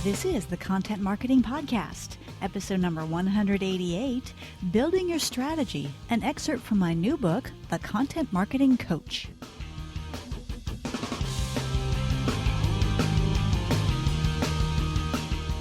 This is the Content Marketing Podcast, episode number 188, Building Your Strategy, an excerpt from my new book, The Content Marketing Coach.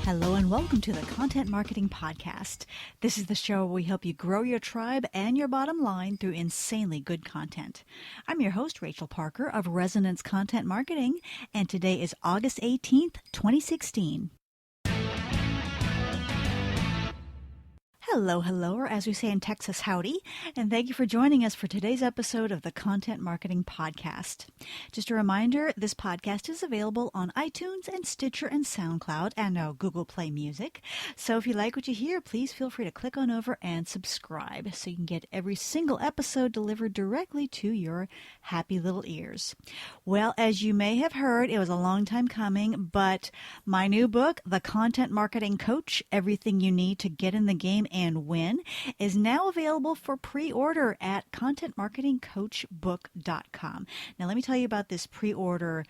Hello and welcome to the Content Marketing Podcast. This is the show where we help you grow your tribe and your bottom line through insanely good content. I'm your host, Rachel Parker of Resonance Content Marketing, and today is August 18th, 2016. Hello, or as we say in Texas, howdy, and thank you for joining us for today's episode of the Content Marketing Podcast. Just a reminder, this podcast is available on iTunes and Stitcher and SoundCloud and now Google Play Music. So if you like what you hear, please feel free to click on over and subscribe so you can get every single episode delivered directly to your happy little ears. Well, as you may have heard, it was a long time coming, but my new book, The Content Marketing Coach, Everything You Need to Get in the Game and Win, is now available for pre-order at contentmarketingcoachbook.com. Now, let me tell you about this pre-order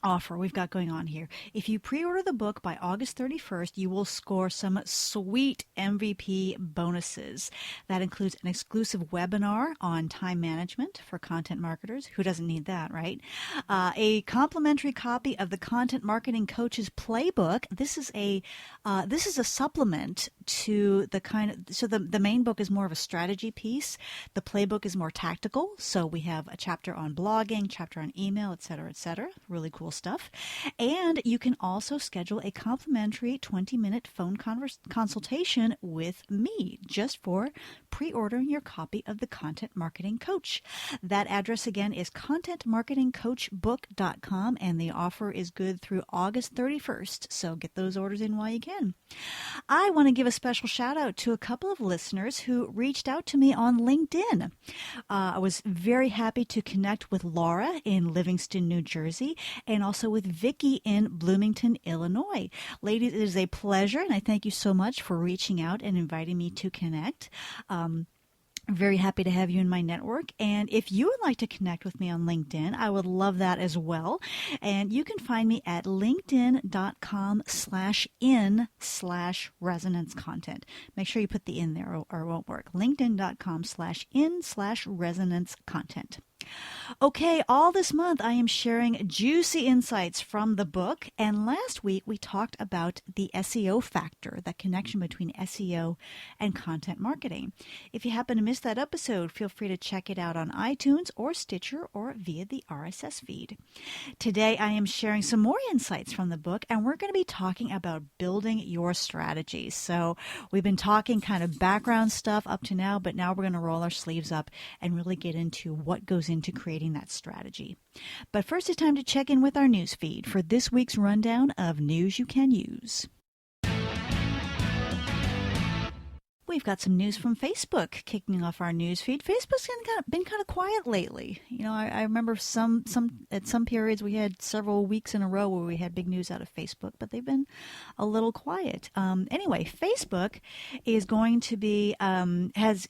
offer we've got going on here. If you pre-order the book by August 31st, you will score some sweet MVP bonuses. That includes an exclusive webinar on time management for content marketers. Who doesn't need that, right? A complimentary copy of the Content Marketing Coach's Playbook. This is a supplement to the the main book is more of a strategy piece. The playbook is more tactical. So we have a chapter on blogging, chapter on email, etc., etc. Really cool stuff. And you can also schedule a complimentary 20-minute phone consultation with me just for pre-ordering your copy of the Content Marketing Coach. That address again is contentmarketingcoachbook.com, and the offer is good through August 31st. So get those orders in while you can. I want to give a special shout out to a couple of listeners who reached out to me on LinkedIn. I was very happy to connect with Laura in Livingston, New Jersey, and also with Vicky in Bloomington, Illinois. Ladies, it is a pleasure, and I thank you so much for reaching out and inviting me to connect. I'm very happy to have you in my network. And if you would like to connect with me on LinkedIn, I would love that as well. And you can find me at linkedin.com/in/resonance content. Make sure you put the in there or it won't work. linkedin.com/in/resonance content. Okay, all this month I am sharing juicy insights from the book, and last week we talked about the SEO factor, the connection between SEO and content marketing. If you happen to miss that episode, feel free to check it out on iTunes or Stitcher or via the RSS feed. Today I am sharing some more insights from the book, and we're going to be talking about building your strategy. So we've been talking kind of background stuff up to now, but now we're going to roll our sleeves up and really get into what goes into creating that strategy. But first, it's time to check in with our news feed for this week's rundown of news you can use. We've got some news from Facebook kicking off our news feed. Facebook's been kind of quiet lately. You know, I remember at some periods we had several weeks in a row where we had big news out of Facebook, but they've been a little quiet. Anyway, Facebook is going to be has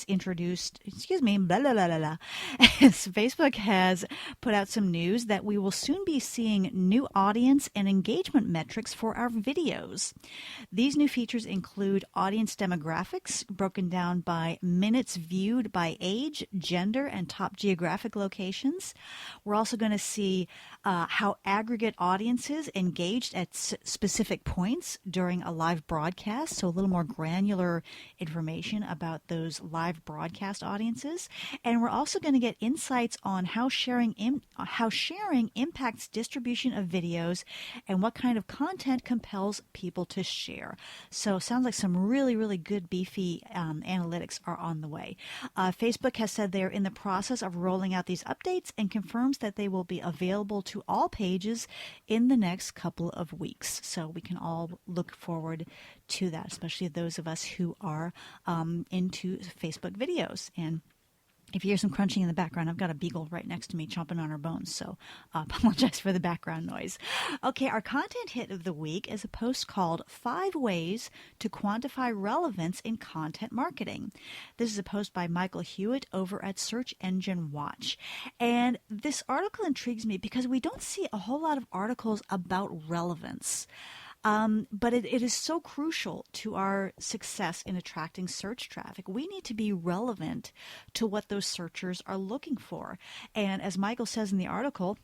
introduced. Facebook has put out some news that we will soon be seeing new audience and engagement metrics for our videos. These new features include audience demographics broken down by minutes viewed by age, gender, and top geographic locations. We're also going to see how aggregate audiences engaged at specific points during a live broadcast, so a little more granular information about those live broadcast audiences. And we're also going to get insights on how sharing impacts distribution of videos and what kind of content compels people to share. So sounds like some really, really good beefy analytics are on the way. Facebook has said they're in the process of rolling out these updates and confirms that they will be available to all pages in the next couple of weeks. So we can all look forward to that, especially those of us who are into Facebook videos. And If you hear some crunching in the background, I've got a beagle right next to me chomping on her bones, so apologize for the background noise. Okay, our content hit of the week is a post called 5 Ways to Quantify Relevance in Content Marketing. This is a post by Michael Hewitt over at Search Engine Watch. And this article intrigues me because we don't see a whole lot of articles about relevance. But it is so crucial to our success in attracting search traffic. We need to be relevant to what those searchers are looking for. And as Michael says in the article,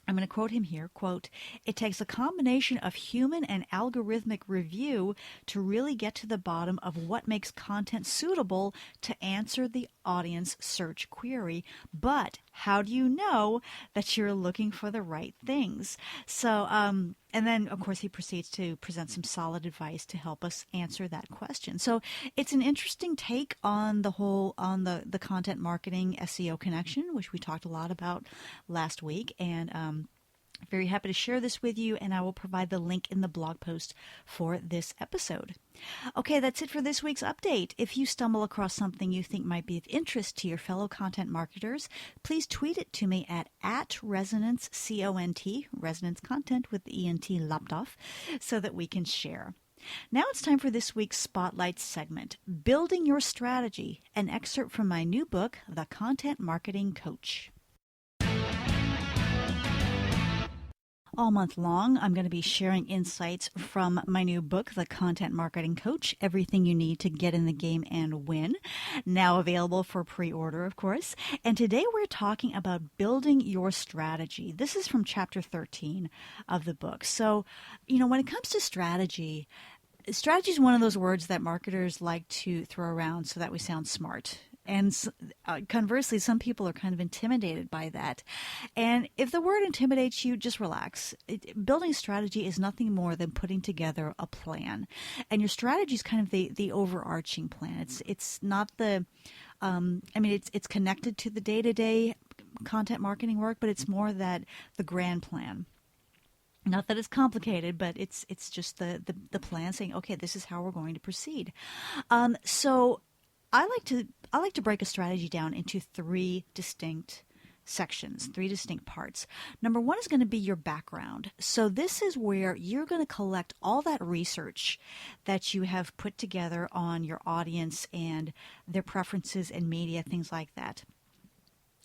I'm going to quote him here, quote, "It takes a combination of human and algorithmic review to really get to the bottom of what makes content suitable to answer the audience search query. But how do you know that you're looking for the right things?" So, and then, of course, he proceeds to present some solid advice to help us answer that question. So it's an interesting take on the content marketing SEO connection, which we talked a lot about last week. And very happy to share this with you, and I will provide the link in the blog post for this episode. Okay, that's it for this week's update. If you stumble across something you think might be of interest to your fellow content marketers, please tweet it to me at Resonance, C-O-N-T, Resonance Content with the E-N-T lopped off, so that we can share. Now it's time for this week's Spotlight segment, Building Your Strategy, an excerpt from my new book, The Content Marketing Coach. All month long, I'm going to be sharing insights from my new book, The Content Marketing Coach, Everything You Need to Get in the Game and Win, now available for pre-order, of course. And today we're talking about building your strategy. This is from chapter 13 of the book. So, when it comes to strategy is one of those words that marketers like to throw around so that we sound smart. And conversely, some people are kind of intimidated by that. And if the word intimidates you, just relax. Building strategy is nothing more than putting together a plan. And your strategy is kind of the overarching plan. It's not it's connected to the day-to-day content marketing work, but it's more that the grand plan. Not that it's complicated, but it's just the plan saying, okay, this is how we're going to proceed. So I like to break a strategy down into 3 distinct sections, 3 distinct parts. Number 1 is going to be your background. So this is where you're going to collect all that research that you have put together on your audience and their preferences and media, things like that.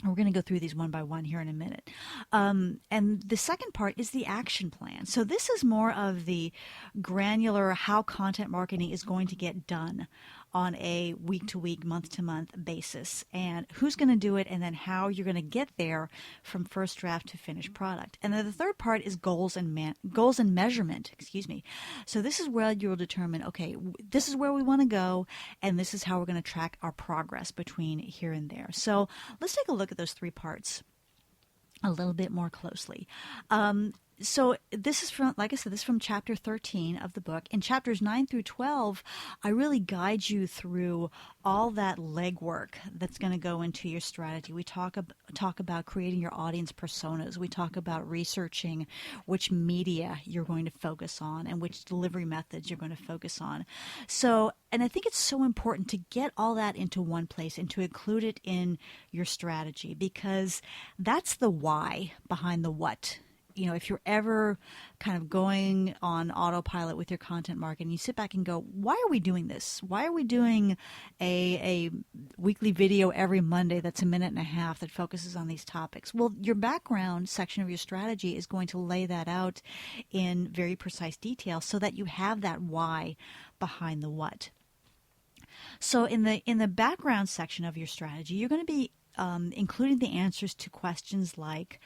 We're going to go through these one by one here in a minute. And the second part is the action plan. So this is more of the granular how content marketing is going to get done on a week-to-week, month-to-month basis, and who's going to do it, and then how you're going to get there from first draft to finished product. And then the third part is goals and measurement. So this is where you'll determine, okay, this is where we want to go, and this is how we're going to track our progress between here and there. So let's take a look at those 3 parts a little bit more closely. So this is from, like I said, this is from chapter 13 of the book. In chapters 9 through 12, I really guide you through all that legwork that's going to go into your strategy. We talk about creating your audience personas. We talk about researching which media you're going to focus on and which delivery methods you're going to focus on. So, and I think it's so important to get all that into one place and to include it in your strategy, because that's the why behind the what. If you're ever kind of going on autopilot with your content marketing, you sit back and go, why are we doing this? Why are we doing a weekly video every Monday that's 1.5 minutes that focuses on these topics? Well, your background section of your strategy is going to lay that out in very precise detail so that you have that why behind the what. So in the background section of your strategy, you're going to be including the answers to questions like,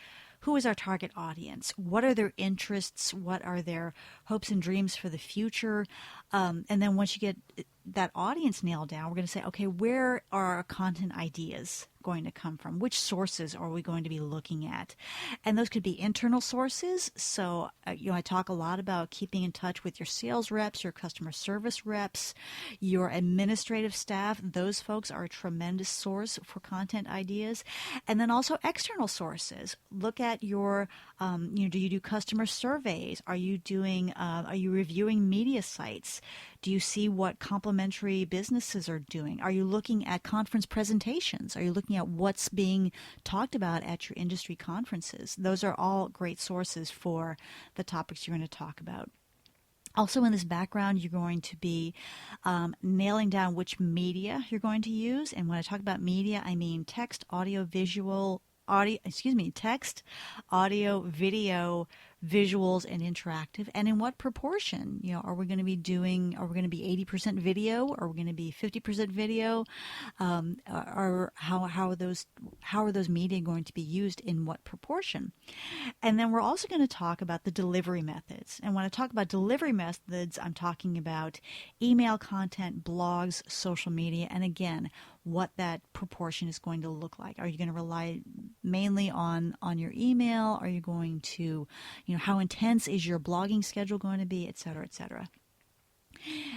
who is our target audience? What are their interests? What are their hopes and dreams for the future? And then once you get that audience nailed down, we're going to say, okay, where are our content ideas going to come from? Which sources are we going to be looking at? And those could be internal sources. So, I talk a lot about keeping in touch with your sales reps, your customer service reps, your administrative staff. Those folks are a tremendous source for content ideas. And then also external sources. Look at your, do you do customer surveys? Are you reviewing media sites? Do you see what complementary businesses are doing? Are you looking at conference presentations? Are you looking at what's being talked about at your industry conferences? Those are all great sources for the topics you're going to talk about. Also in this background, you're going to be nailing down which media you're going to use. And when I talk about media, I mean text, audio, text, audio, video, visuals, and interactive, and in what proportion. Are we going to be 80% video? Are we going to be 50% video? Or how are those media going to be used in what proportion? And then we're also going to talk about the delivery methods. And when I talk about delivery methods, I'm talking about email content, blogs, social media, and again, what that proportion is going to look like. Are you going to rely mainly on your email? Are you going to, how intense is your blogging schedule going to be, et cetera, et cetera.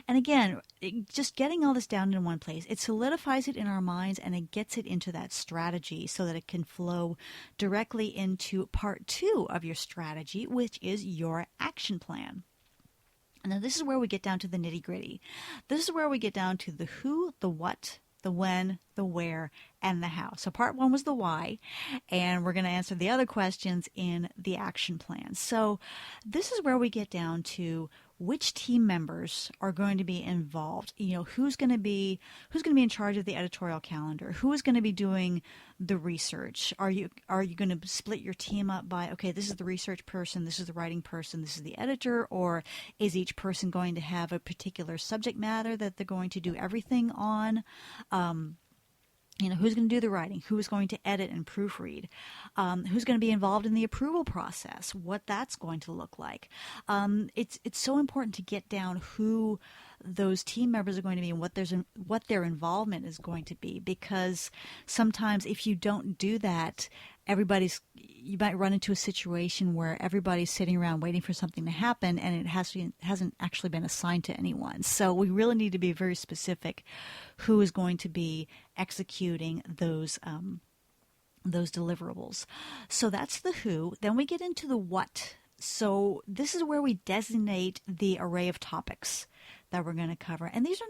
And again, just getting all this down in one place, it solidifies it in our minds and it gets it into that strategy so that it can flow directly into part 2 of your strategy, which is your action plan. Now, this is where we get down to the nitty-gritty. This is where we get down to the who, the what, the when, the where, and the how. So part 1 was the why, and we're going to answer the other questions in the action plan. So this is where we get down to which team members are going to be involved. Who's going to be in charge of the editorial calendar? Who is going to be doing the research? Are you going to split your team up by, okay, this is the research person, this is the writing person, this is the editor, or is each person going to have a particular subject matter that they're going to do everything on? Who's going to do the writing? Who's going to edit and proofread? Who's going to be involved in the approval process? What that's going to look like? It's so important to get down who those team members are going to be and what their involvement is going to be, because sometimes if you don't do that, you might run into a situation where everybody's sitting around waiting for something to happen and it hasn't actually been assigned to anyone. So we really need to be very specific who is going to be executing those deliverables. So that's the who. Then we get into the what. So this is where we designate the array of topics that we're going to cover. And these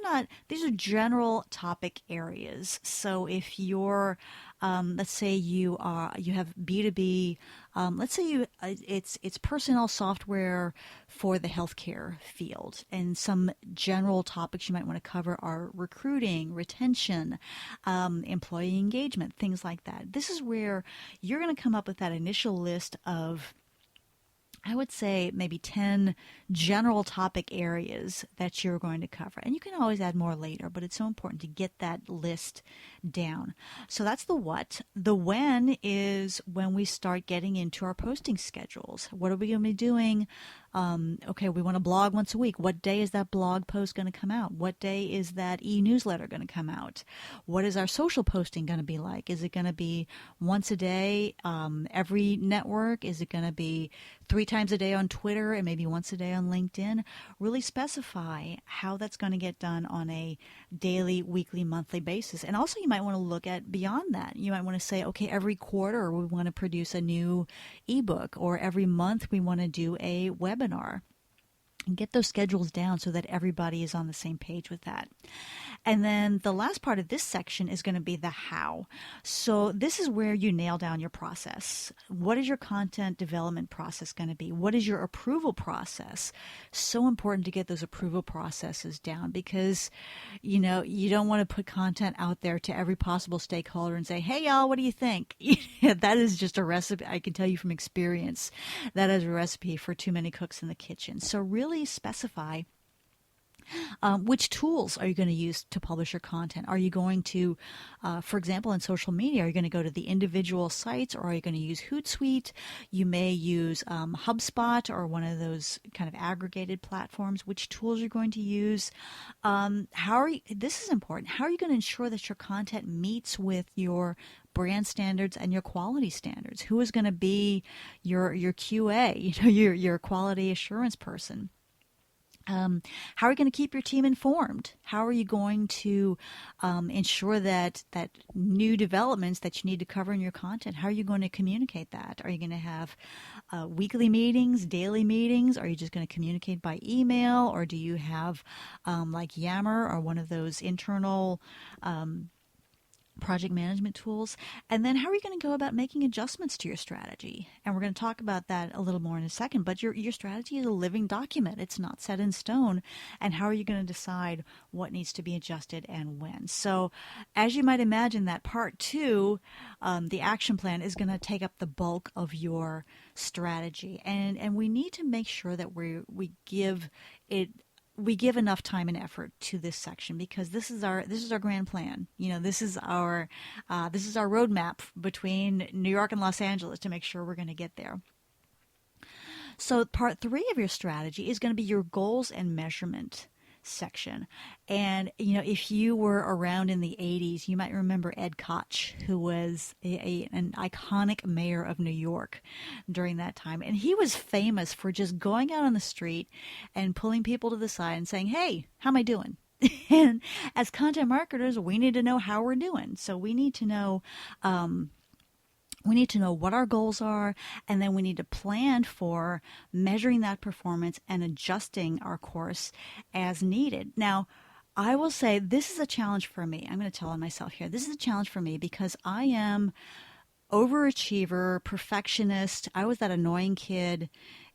are general topic areas. So if you're, let's say you have B2B, let's say it's personnel software for the healthcare field, and some general topics you might want to cover are recruiting, retention, employee engagement, things like that. This is where you're going to come up with that initial list of, I would say, maybe 10 general topic areas that you're going to cover. And you can always add more later, but it's so important to get that list down. So that's the what. The when is when we start getting into our posting schedules. What are we going to be doing? Okay, we want to blog once a week. What day is that blog post going to come out? What day is that e-newsletter going to come out? What is our social posting going to be like? Is it going to be once a day, every network? Is it going to be 3 times a day on Twitter and maybe once a day on LinkedIn? Really specify how that's going to get done on a daily, weekly, monthly basis. And also you might want to look at beyond that. You might want to say, okay, every quarter we want to produce a new ebook, or every month we want to do a webinar. And get those schedules down so that everybody is on the same page with that. And then the last part of this section is going to be the how. So this is where you nail down your process. What is your content development process going to be? What is your approval process? So important to get those approval processes down, because you don't want to put content out there to every possible stakeholder and say, hey y'all, what do you think? That is just a recipe. I can tell you from experience, that is a recipe for too many cooks in the kitchen. So really specify which tools are you going to use to publish your content? Are you going to, for example, in social media, are you going to go to the individual sites, or are you going to use Hootsuite? You may use HubSpot or one of those kind of aggregated platforms. Which tools you're going to use? This is important. How are you going to ensure that your content meets with your brand standards and your quality standards? Who is going to be your QA, your quality assurance person? How are you going to keep your team informed? How are you going to ensure that new developments that you need to cover in your content, how are you going to communicate that? Are you going to have weekly meetings, daily meetings? Are you just going to communicate by email? Or do you have like Yammer or one of those internal project management tools? And then how are you going to go about making adjustments to your strategy? And we're going to talk about that a little more in a second, but your strategy is a living document. It's not set in stone. And how are you going to decide what needs to be adjusted and when? So as you might imagine, that part two, the action plan, is going to take up the bulk of your strategy. And we need to make sure that we give enough time and effort to this section, because this is our grand plan. This is our roadmap between New York and Los Angeles to make sure we're going to get there. So part three of your strategy is going to be your goals and measurement section. And if you were around in the 80s, you might remember Ed Koch, who was an iconic mayor of New York during that time. And he was famous for just going out on the street and pulling people to the side and saying, "Hey, how am I doing?" And as content marketers, we need to know how we're doing. So we need to know what our goals are, and then we need to plan for measuring that performance and adjusting our course as needed. Now, I will say this is a challenge for me. I'm going to tell on myself here. This is a challenge for me because I am overachiever, perfectionist. I was that annoying kid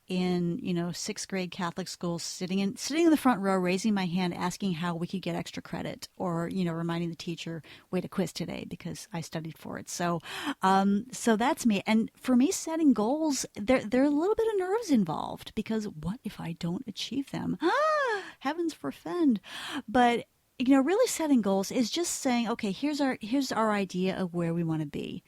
in sixth grade Catholic school, sitting in the front row, raising my hand, asking how we could get extra credit, or reminding the teacher, "Wait, a quiz today," because I studied for it. So that's me. And for me, setting goals, there are a little bit of nerves involved, because what if I don't achieve them? Heavens forfend! But really setting goals is just saying, okay, here's our idea of where we want to be.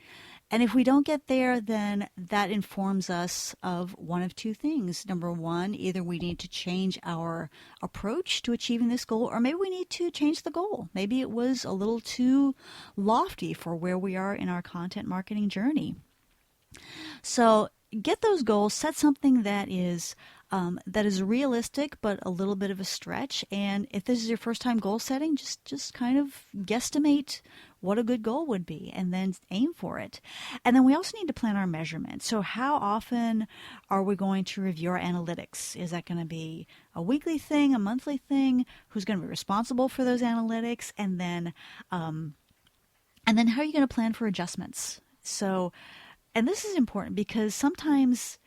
And if we don't get there, then that informs us of one of two things. Number one, either we need to change our approach to achieving this goal, or maybe we need to change the goal. Maybe it was a little too lofty for where we are in our content marketing journey. So get those goals, set something that is realistic but a little bit of a stretch. And if this is your first time goal setting, just kind of guesstimate what a good goal would be and then aim for it. And then we also need to plan our measurement. So how often are we going to review our analytics? Is that going to be a weekly thing, a monthly thing? Who's going to be responsible for those analytics? And then how are you going to plan for adjustments? So, and this is important because sometimes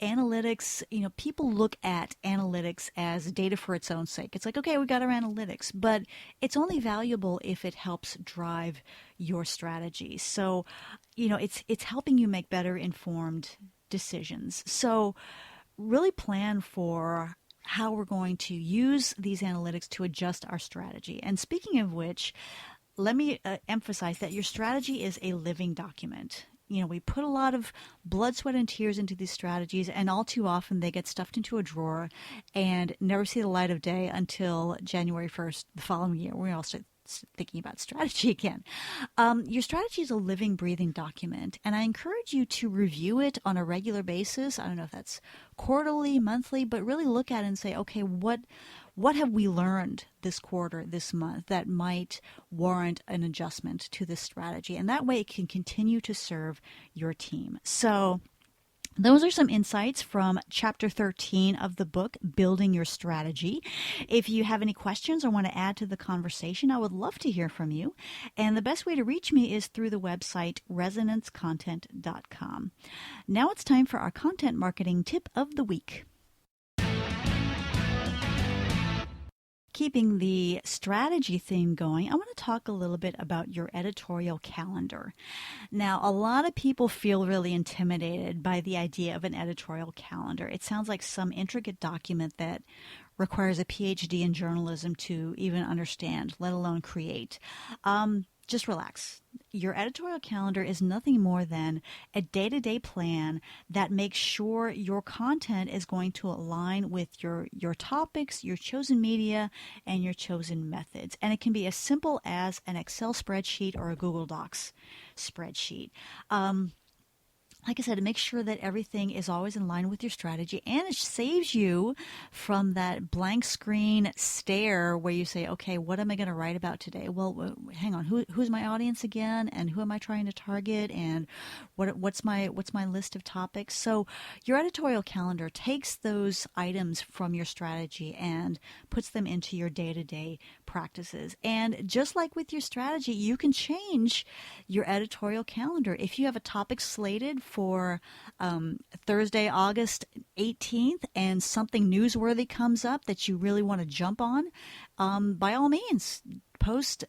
analytics, people look at analytics as data for its own sake. It's like, okay, we got our analytics, but it's only valuable if it helps drive your strategy. So, it's helping you make better informed decisions. So really plan for how we're going to use these analytics to adjust our strategy. And speaking of which, let me emphasize that your strategy is a living document. We put a lot of blood, sweat, and tears into these strategies, and all too often they get stuffed into a drawer and never see the light of day until January 1st the following year, when we all start thinking about strategy again. Your strategy is a living, breathing document, and I encourage you to review it on a regular basis. I don't know if that's quarterly, monthly, but really look at it and say, okay, what have we learned this quarter, this month, that might warrant an adjustment to this strategy? And that way it can continue to serve your team. So those are some insights from Chapter 13 of the book, Building Your Strategy. If you have any questions or want to add to the conversation, I would love to hear from you. And the best way to reach me is through the website resonancecontent.com. Now it's time for our content marketing tip of the week. Keeping the strategy theme going, I want to talk a little bit about your editorial calendar. Now, a lot of people feel really intimidated by the idea of an editorial calendar. It sounds like some intricate document that requires a PhD in journalism to even understand, let alone create. Just relax. Your editorial calendar is nothing more than a day-to-day plan that makes sure your content is going to align with your topics, your chosen media, and your chosen methods. And it can be as simple as an Excel spreadsheet or a Google Docs spreadsheet. like I said, it makes sure that everything is always in line with your strategy, and it saves you from that blank screen stare where you say, okay, what am I going to write about today? Well, hang on, who's my audience again, and who am I trying to target, and what's my list of topics? So your editorial calendar takes those items from your strategy and puts them into your day-to-day practices. And just like with your strategy, you can change your editorial calendar. If you have a topic slated for Thursday, August 18th, and something newsworthy comes up that you really want to jump on, by all means, post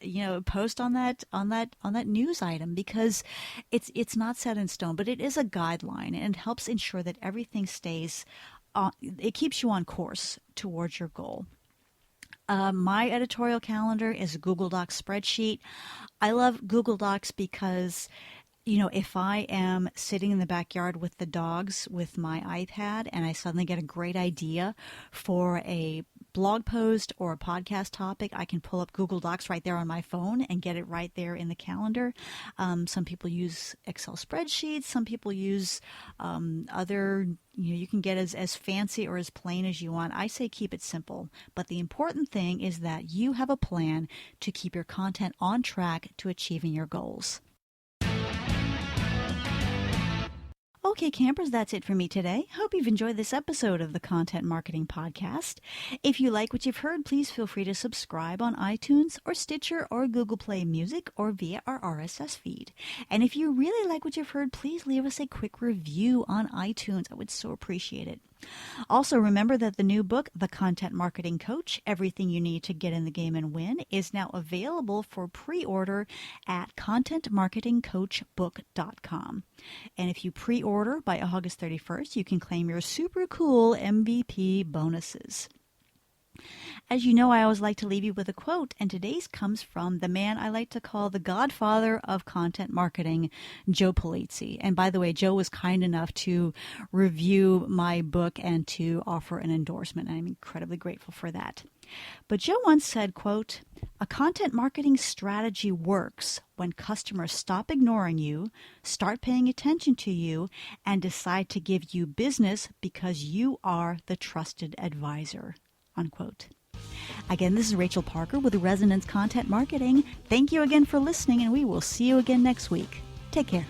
on that news item, because it's not set in stone, but it is a guideline, and it helps ensure that everything stays. It keeps you on course towards your goal. My editorial calendar is a Google Docs spreadsheet. I love Google Docs because, if I am sitting in the backyard with the dogs with my iPad and I suddenly get a great idea for a blog post or a podcast topic, I can pull up Google Docs right there on my phone and get it right there in the calendar. Some people use Excel spreadsheets. Some people use other, you can get as fancy or as plain as you want. I say keep it simple. But the important thing is that you have a plan to keep your content on track to achieving your goals. Okay, campers, that's it for me today. Hope you've enjoyed this episode of the Content Marketing Podcast. If you like what you've heard, please feel free to subscribe on iTunes or Stitcher or Google Play Music or via our RSS feed. And if you really like what you've heard, please leave us a quick review on iTunes. I would so appreciate it. Also, remember that the new book, The Content Marketing Coach, Everything You Need to Get in the Game and Win, is now available for pre-order at contentmarketingcoachbook.com. And if you pre-order by August 31st, you can claim your super cool MVP bonuses. As you know, I always like to leave you with a quote, and today's comes from the man I like to call the godfather of content marketing, Joe Polizzi. And by the way, Joe was kind enough to review my book and to offer an endorsement, and I'm incredibly grateful for that. But Joe once said, quote, "A content marketing strategy works when customers stop ignoring you, start paying attention to you, and decide to give you business because you are the trusted advisor." Unquote. Again, this is Rachel Parker with Resonance Content Marketing. Thank you again for listening, and we will see you again next week. Take care.